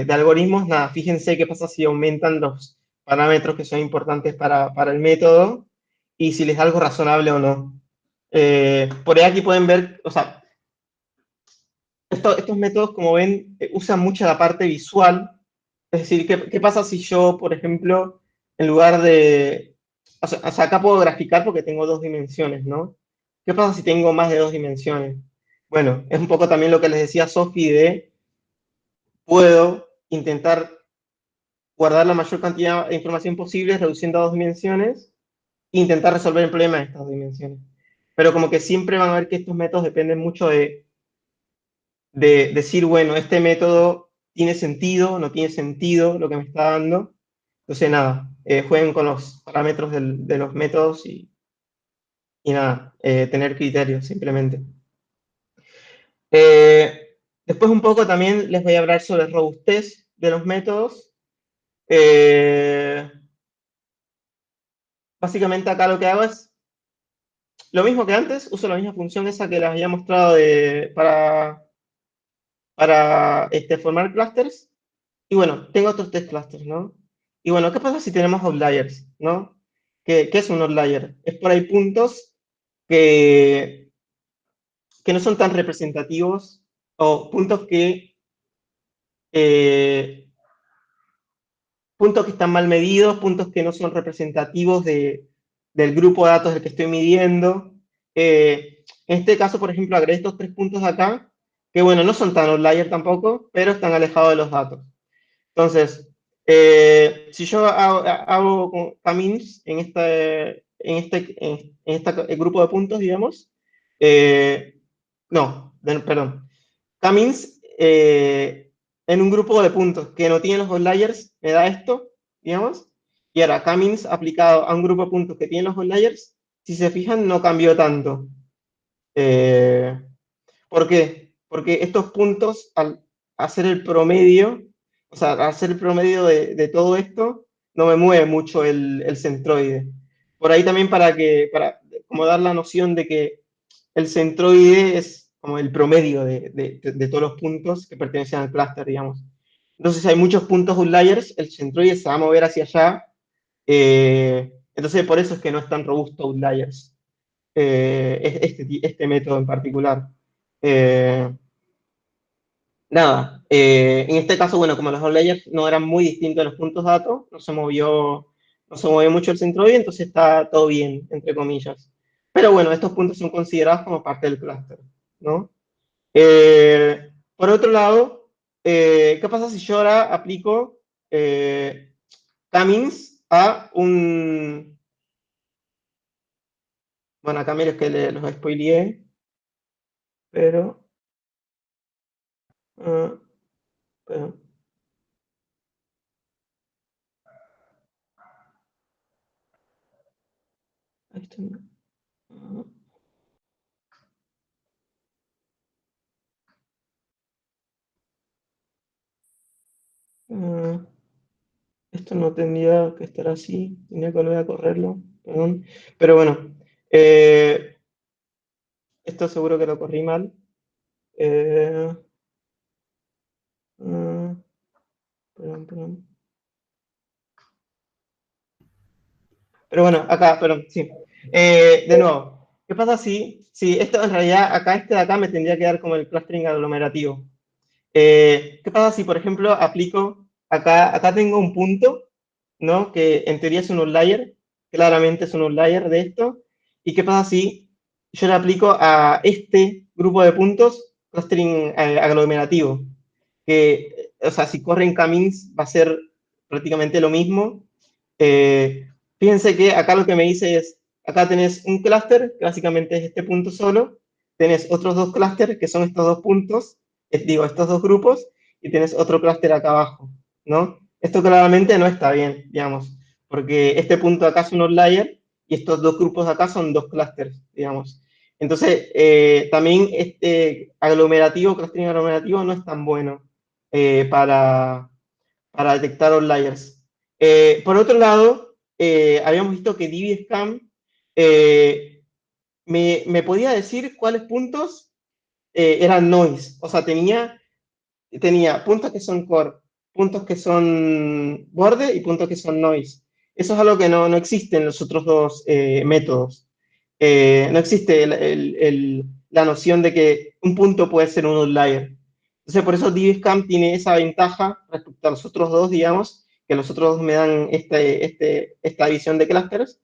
algoritmos, nada, fíjense qué pasa si aumentan los parámetros que son importantes para el método y si les da algo razonable o no. Por ahí aquí pueden ver, o sea, estos métodos, como ven, usan mucho la parte visual. Es decir, ¿qué pasa si yo, por ejemplo, en lugar de... O sea, acá puedo graficar porque tengo dos dimensiones, ¿no? ¿Qué pasa si tengo más de dos dimensiones? bueno, es un poco también lo que les decía Sofi de puedo intentar guardar la mayor cantidad de información posible reduciendo a dos dimensiones e intentar resolver el problema de estas dos dimensiones. Pero como que siempre van a ver que estos métodos dependen mucho de decir, bueno, este método tiene sentido, no tiene sentido lo que me está dando. Entonces, nada, jueguen con los parámetros de los métodos y nada, tener criterios simplemente. Después un poco también les voy a hablar sobre robustez de los métodos. Básicamente acá lo que hago es lo mismo que antes, uso la misma función esa que les había mostrado para formar clusters. Y bueno, tengo otros tres clusters, ¿no? Y bueno, ¿qué pasa si tenemos outliers, ¿no? ¿Qué es un outlier? Es por ahí puntos que, que no son tan representativos o eh, puntos que están mal medidos, puntos que no son representativos del grupo de datos del que estoy midiendo. En este caso, por ejemplo, agregué estos tres puntos acá, que bueno, no son tan outlier tampoco, pero están alejados de los datos. Entonces, si yo hago camins en este grupo de puntos, digamos, no, perdón, camins en un grupo de puntos que no tienen los outliers, me da esto, digamos, y ahora camins aplicado a un grupo de puntos que tienen los outliers, si se fijan, no cambió tanto. Eh, ¿Por qué? Porque estos puntos, al hacer el promedio, o sea, al hacer el promedio de todo esto, no me mueve mucho el centroide. Por ahí también para como dar la noción de que el centroide es como el promedio de todos los puntos que pertenecen al clúster, digamos. Entonces, si hay muchos puntos outliers, el centroide se va a mover hacia allá. Entonces, por eso es que no es tan robusto outliers, este método en particular. Eh, Nada, en este caso, bueno, como los outliers no eran muy distintos a los puntos datos, no se movió mucho el centroide, entonces está todo bien, entre comillas. Pero bueno, estos puntos son considerados como parte del clúster, ¿no? Por otro lado, ¿qué pasa si yo ahora aplico camins a un... Bueno, acá mira que los spoileé, pero... ah, pero- ahí está, ¿no? Ah, ah. Esto no tendría que estar así, tendría que volver a correrlo, perdón. Pero bueno, esto seguro que lo corrí mal. Eh, ah, perdón, perdón. Pero bueno, acá, perdón, sí. De nuevo, ¿qué pasa si esto en realidad, acá este de acá me tendría que dar como el clustering aglomerativo? ¿Qué pasa si, por ejemplo, aplico, acá tengo un punto, ¿no? Que en teoría es un outlier, claramente es un outlier de esto. ¿Y qué pasa si yo le aplico a este grupo de puntos clustering aglomerativo? Que, o sea, si corren camins va a ser prácticamente lo mismo. Fíjense que acá lo que me dice es, acá tenés un clúster, que básicamente es este punto solo, tenés otros dos clústeres, que son estos dos puntos, digo, estos dos grupos, y tienes otro clúster acá abajo, ¿no? Esto claramente no está bien, digamos, porque este punto acá es un outlier y estos dos grupos acá son dos clústeres, digamos. Entonces, también este aglomerativo, clustering aglomerativo no es tan bueno para detectar outliers. Por otro lado, habíamos visto que DBSCAM me podía decir cuáles puntos eran noise. O sea, tenía puntos que son core, puntos que son borde y puntos que son noise. Eso es algo que no existe en los otros dos métodos. No existe la noción de que un punto puede ser un outlier. Entonces, por eso DBSCAM tiene esa ventaja respecto a los otros dos, digamos, que los otros dos me dan esta visión de clusters.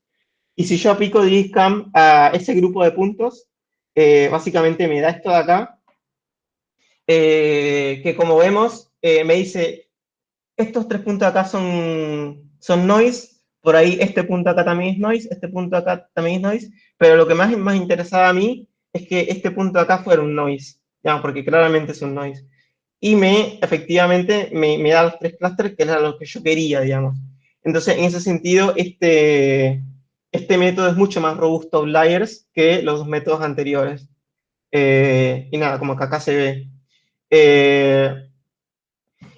Y si yo aplico DBSCAM a ese grupo de puntos, básicamente me da esto de acá, que como vemos, me dice, estos 3 puntos acá son noise, por ahí este punto acá también es noise, este punto acá también es noise, pero lo que más interesaba a mí es que este punto acá fuera un noise, digamos, porque claramente es un noise. Y efectivamente, me da los 3 clústeres, que era lo que yo quería, digamos. Entonces, en ese sentido, este método es mucho más robusto a outliers que los 2 métodos anteriores. Y nada, como que acá se ve.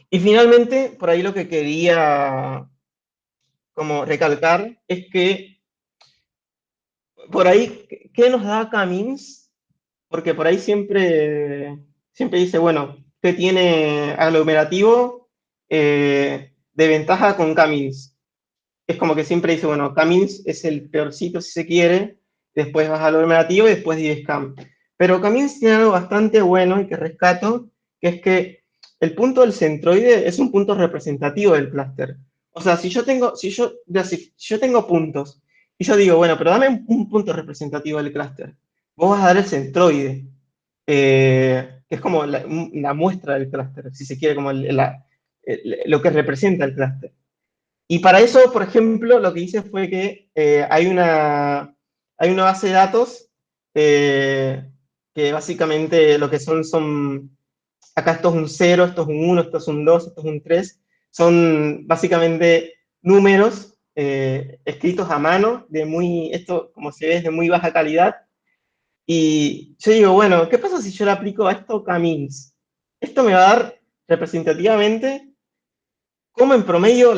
Y finalmente, por ahí lo que quería como recalcar es que por ahí, ¿qué nos da Camins? Porque por ahí siempre dice, bueno, ¿qué tiene aglomerativo de ventaja con Camins? Es como que siempre dice, bueno, Camins es el peorcito si se quiere, después vas al aglomerativo y después Divescam. Pero Camins tiene algo bastante bueno y que rescato, que es que el punto del centroide es un punto representativo del clúster. O sea, si yo tengo puntos y yo digo, bueno, pero dame un punto representativo del clúster, vos vas a dar el centroide, que es como la muestra del clúster, si se quiere, como lo que representa el clúster. Y para eso, por ejemplo, lo que hice fue que hay una base de datos que básicamente lo que acá esto es un 0, esto es un 1, esto es un 2, esto es un 3. Son básicamente números escritos a mano, esto como se ve es de muy baja calidad. Y yo digo, bueno, ¿qué pasa si yo le aplico a esto Camins? Esto me va a dar representativamente cómo en promedio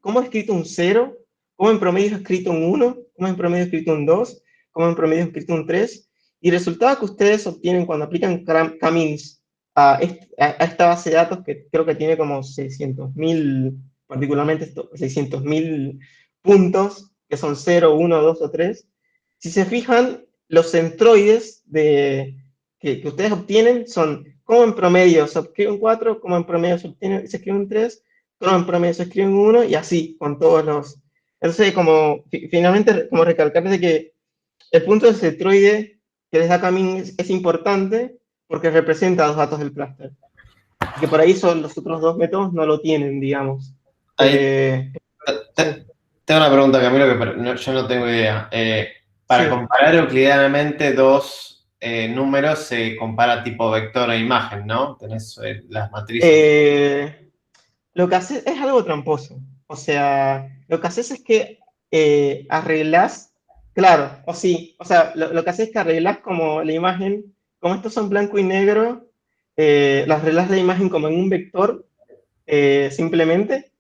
cómo he escrito un 0, cómo en promedio he escrito un 1, cómo en promedio he escrito un 2, cómo en promedio he escrito un 3, y el resultado que ustedes obtienen cuando aplican Camins a esta base de datos, que creo que tiene como 600.000, particularmente 600.000 puntos, que son 0, 1, 2 o 3, si se fijan, los centroides que ustedes obtienen son cómo en promedio se escribe un 4, cómo en promedio se escribe un 3, cómo en promedio se escribe un 1, y así con todos los... Entonces, finalmente, como recalcar de que el punto del centroide que les da Camín es importante porque representa los datos del clúster. Y que por ahí los otros 2 métodos no lo tienen, digamos. Ahí Sí, tengo una pregunta, Camilo, que yo no tengo idea. Para sí. comparar euclidianamente dos números, se compara tipo vector e imagen, ¿no? Tenés las matrices. Lo que haces es algo tramposo. O sea, lo que haces es que arreglas, claro, o sí, o sea, lo que haces es que arreglas como la imagen, como estos son blanco y negro, las arreglas la imagen como en un vector, simplemente,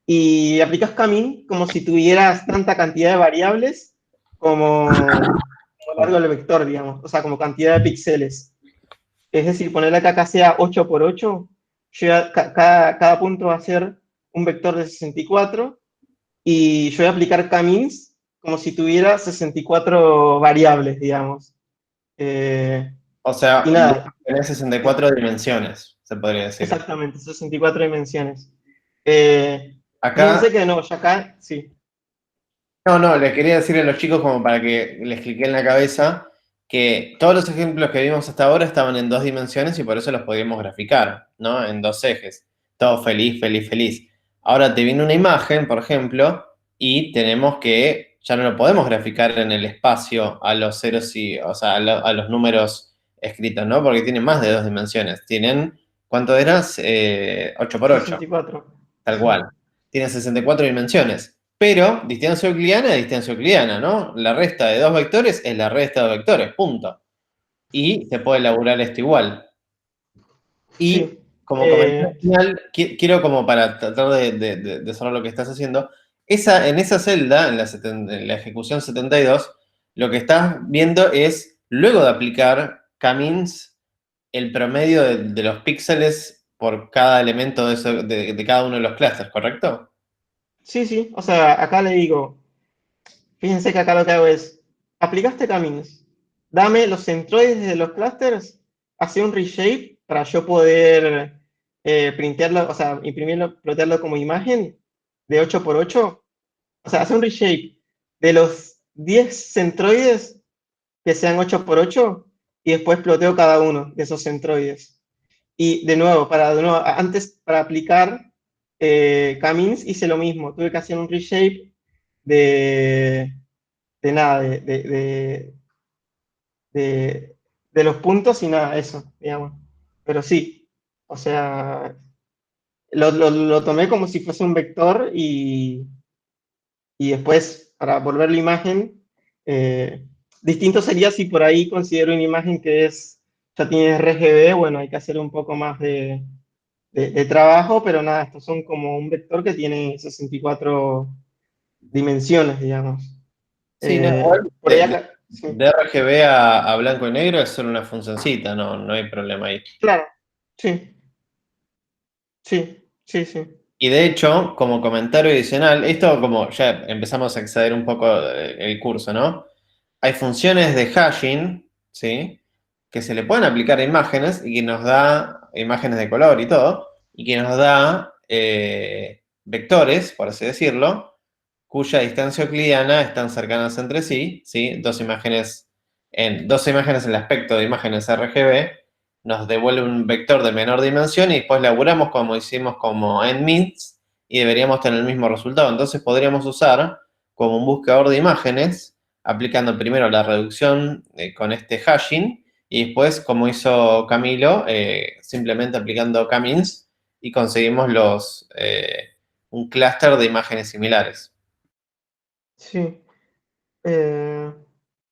y aplicas Camin como si tuvieras tanta cantidad de variables como a lo largo del vector, digamos, o sea, como cantidad de píxeles. Es decir, ponerle que acá sea 8 por 8, cada punto va a ser un vector de 64 y yo voy a aplicar Camins como si tuviera 64 variables, digamos. O Y sea, nada, tenés 64 dimensiones, se podría decir. exactamente, 64 dimensiones. Fíjense Acá, que no, ya acá, sí, no, les quería decir a los chicos como para que les clique en la cabeza que todos los ejemplos que vimos hasta ahora estaban en 2 dimensiones y por eso los podíamos graficar, ¿no? En 2 ejes. Todo feliz, feliz, feliz. Ahora te viene una imagen, por ejemplo, y tenemos que, ya no lo podemos graficar en el espacio a los ceros y, o sea, a los números escritos, ¿no? Porque tienen más de 2 dimensiones. Tienen, ¿cuánto eras? 8 por 8, 64. tal Sí, cual. Tienen 64 dimensiones. Pero distancia euclidiana es distancia euclidiana, ¿no? La resta de dos vectores es la resta de dos vectores, punto. Y se puede elaborar esto igual. Y sí. como comentario final, quiero como para tratar de saber lo que estás haciendo, en esa celda, en la ejecución 72, lo que estás viendo es, luego de aplicar Camins, el promedio de los píxeles por cada elemento de cada uno de los clústeres, ¿correcto? Sí, sí, o sea, acá le digo, fíjense que acá lo que hago es, aplicaste caminos, dame los centroides de los clusters, hace un reshape para yo poder printearlo, o sea, imprimirlo, plotearlo como imagen de 8 por 8. O sea, hace un reshape de los 10 centroides que sean 8 por 8 y después ploteo cada uno de esos centroides. Y de nuevo, antes para aplicar Camins hice lo mismo, tuve que hacer un reshape de, de nada, de los puntos y nada, eso, digamos. Pero sí, o sea, lo tomé como si fuese un vector y después para volver la imagen, distinto sería si por ahí considero una imagen que ya tiene RGB, bueno, hay que hacer un poco más de trabajo, pero nada, estos son como un vector que tiene 64 dimensiones, digamos. Sí, no, igual Por ahí acá, sí, de RGB a blanco y negro es solo una funcioncita, no hay problema ahí. claro, sí, sí, sí, sí. Y de hecho, como comentario adicional, esto como ya empezamos a acceder un poco el curso, ¿no? Hay funciones de hashing, ¿sí? Que se le pueden aplicar a imágenes y que nos da imágenes de color y todo, y que nos da vectores, por así decirlo, cuya distancia euclidiana están cercanas entre sí, ¿sí? Dos imágenes en el aspecto de imágenes RGB nos devuelve un vector de menor dimensión y después laburamos como hicimos como en MINTS y deberíamos tener el mismo resultado. Entonces podríamos usar como un buscador de imágenes aplicando primero la reducción con este hashing y después, como hizo Camilo, simplemente aplicando Camins y conseguimos un clúster de imágenes similares. Sí. Eh,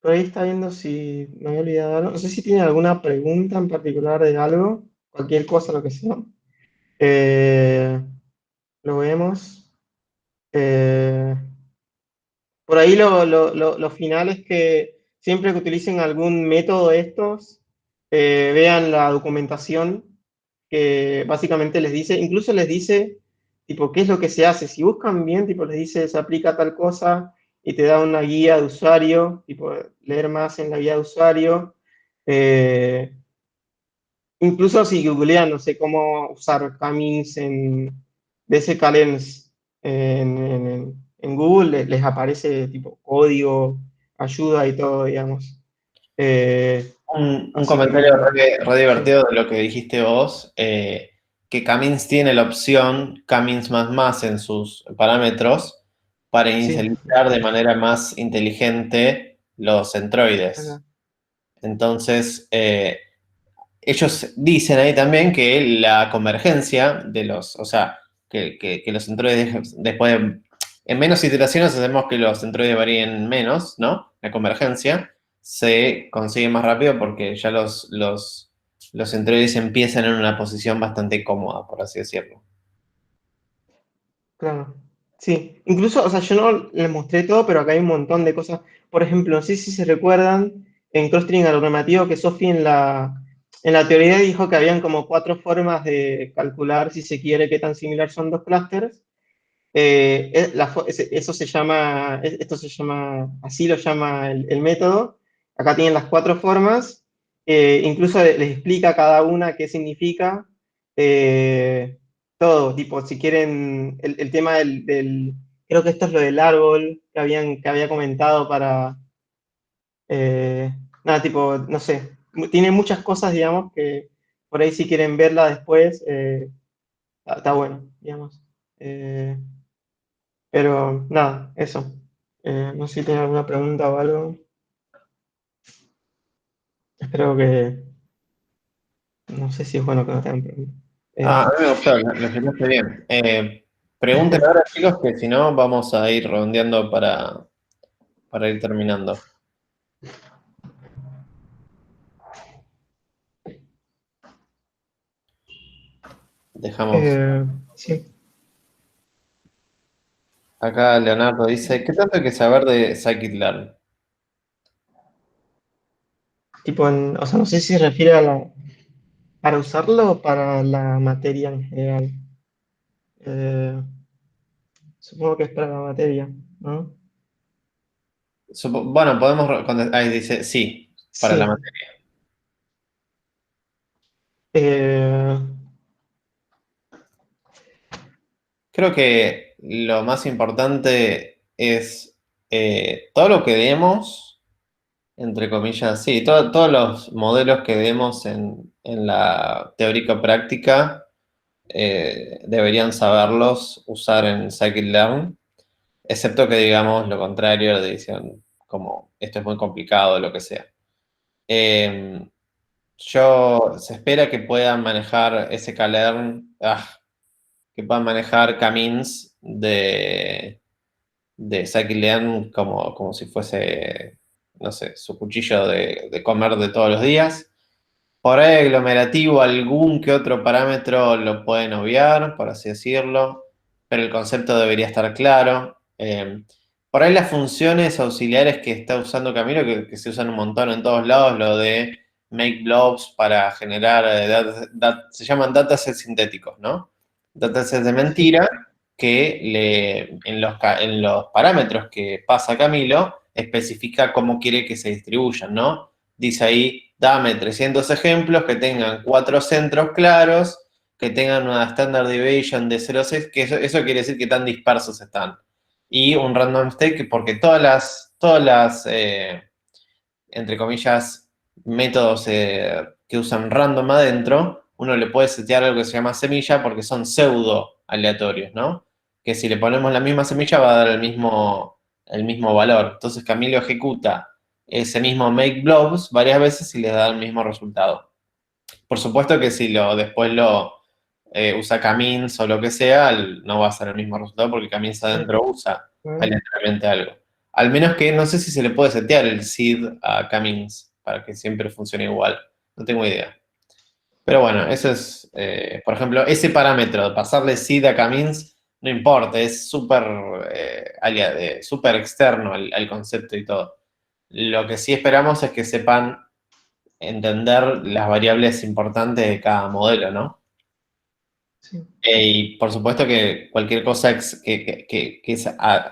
por ahí está viendo si me había olvidado algo. No sé si tiene alguna pregunta en particular de algo, cualquier cosa, lo que sea. Eh, lo vemos. Eh, por ahí lo final es que siempre que utilicen algún método de estos, vean la documentación que básicamente les dice, incluso les dice, tipo, qué es lo que se hace. Si buscan bien, tipo, les dice, se aplica tal cosa y te da una guía de usuario, tipo, leer más en la guía de usuario. Eh, Incluso si googlean, no sé cómo usar Camins BC Calens en Google, les aparece tipo código, ayuda y todo, digamos. Eh, Un Así que comentario nada, re sí, divertido de lo que dijiste vos, que Camins tiene la opción Camins en sus parámetros para sí, inicializar de manera más inteligente los centroides. acá, Entonces, ellos dicen ahí también que la convergencia de o sea, que los centroides después en menos iteraciones hacemos que los centroides varíen menos, ¿no? La convergencia se consigue más rápido porque ya los centroides empiezan en una posición bastante cómoda, por así decirlo. claro. Sí, incluso, o sea, yo no les mostré todo, pero acá hay un montón de cosas. Por ejemplo, no sé si se recuerdan en cross-training normativo que Sofi en la teoría dijo que habían como cuatro formas de calcular, si se quiere, qué tan similar son dos clústeres. Eso se llama, esto se llama, así lo llama el método. Acá tienen las cuatro formas. Incluso les explica a cada una qué significa. eh, Todo, tipo, si quieren, el tema creo que esto es lo del árbol que había comentado nada, tipo, no sé, tiene muchas cosas, digamos, que por ahí si quieren verla después, está bueno, digamos. Eh, pero nada, eso. No sé si tienen alguna pregunta o algo. Espero que. No sé si es bueno que no tengan preguntas. Ah, Eh, a mí me gustó, lo explicaste bien. Pregunten ahora, chicos, que si no vamos a ir redondeando para ir terminando. Dejamos. sí, Acá Leonardo dice, ¿qué tanto hay que saber de scikit-learn? tipo, o sea, no sé si se refiere para usarlo o para la materia en general. Eh, Supongo que es para la materia, ¿no? Bueno, podemos... Ahí dice, sí, para la Sí. materia. Eh, Creo que lo más importante es todo lo que demos. Entre comillas, sí, todos los modelos que demos en la teórico-práctica deberían saberlos usar en Scikit-Learn, excepto que digamos lo contrario, de dicen como esto es muy complicado o lo que sea. Eh, se espera que puedan manejar sklearn, que puedan manejar camins de scikit-learn como si fuese, no sé, su cuchillo de comer de todos los días. Por ahí aglomerativo, algún que otro parámetro lo pueden obviar, por así decirlo, pero el concepto debería estar claro. Por ahí las funciones auxiliares que está usando Camilo, que se usan un montón en todos lados, lo de make blobs para generar, se llaman datasets sintéticos, ¿no? Datasets de Sí, mentira que en los parámetros que pasa Camilo especifica cómo quiere que se distribuyan, ¿no? Dice ahí, dame 300 ejemplos que tengan 4 centros claros, que tengan una standard deviation de 0,6, que eso quiere decir que tan dispersos están. Y un random state, porque entre comillas, métodos que usan random adentro, uno le puede setear algo que se llama semilla porque son pseudo aleatorios, ¿no? Que si le ponemos la misma semilla va a dar el mismo valor. Entonces Camilo ejecuta ese mismo make blobs varias veces y le da el mismo resultado. Por supuesto que si después lo usa Camins o lo que sea, no va a ser el mismo resultado porque Camins sí. adentro usa Bueno, aleatoriamente algo. Al menos que no sé si se le puede setear el seed a Camins para que siempre funcione igual. No tengo idea. Pero bueno, eso es, por ejemplo, ese parámetro, pasarle seed a Camins, no importa, es súper externo al concepto y todo. Lo que sí esperamos es que sepan entender las variables importantes de cada modelo, ¿no? sí. Y por supuesto que cualquier cosa que es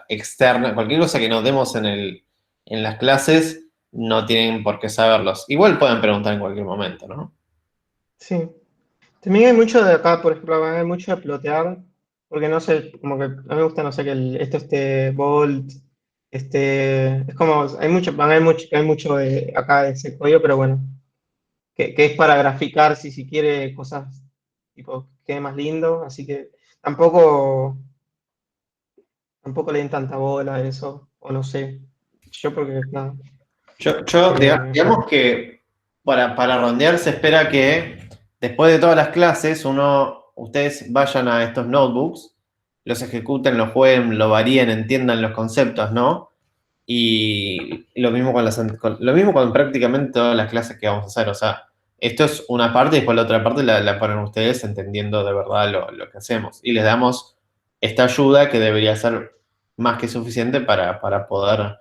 externa, cualquier cosa que nos demos en las clases, no tienen por qué saberlos. Igual pueden preguntar en cualquier momento, ¿no? Sí. También hay mucho de acá, por ejemplo, hay mucho de plotear, porque no sé, como que a mí me gusta, no sé, que esto esté bold, es como, hay mucho de, acá de ese código, pero bueno, que es para graficar si quiere cosas, tipo, que quede más lindo, así que tampoco, tampoco le den tanta bola a eso, o no sé, yo porque, nada, eh, Digamos que para rondear se espera que después de todas las clases, ustedes vayan a estos notebooks, los ejecuten, los jueguen, lo varíen, entiendan los conceptos, ¿no? Y lo mismo con prácticamente todas las clases que vamos a hacer. O sea, esto es una parte y después la otra parte la ponen ustedes entendiendo de verdad lo que hacemos. Y les damos esta ayuda que debería ser más que suficiente para poder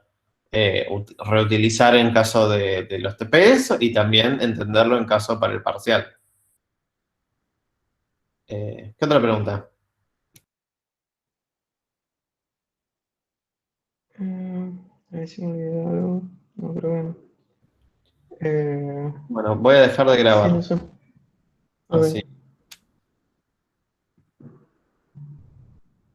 reutilizar en caso de los TPS y también entenderlo en caso para el parcial. ¿Qué otra pregunta? a ver si me olvidé algo, no creo que no. Bueno, voy a dejar de Sí, no grabar. sé. Así. Ok.